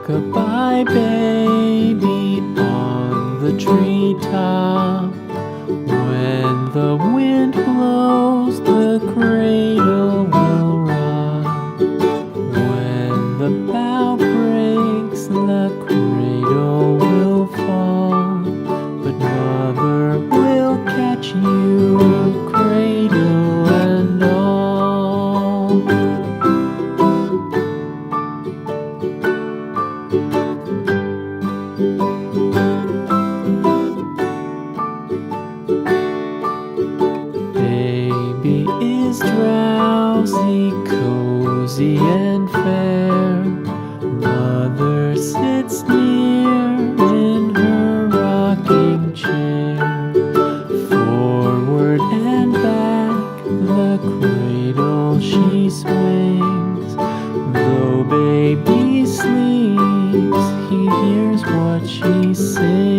Rock-a-bye baby on the treetop. When the wind blows, the cradle will rock. When the bough breaks, the cradle will fall. But mother will catch you, cradle and all. Baby is drowsy, cozy and fair. Mother sits near in her rocking chair. Forward and back, the cradle she swings. Though baby sleeps, he hears what she sings.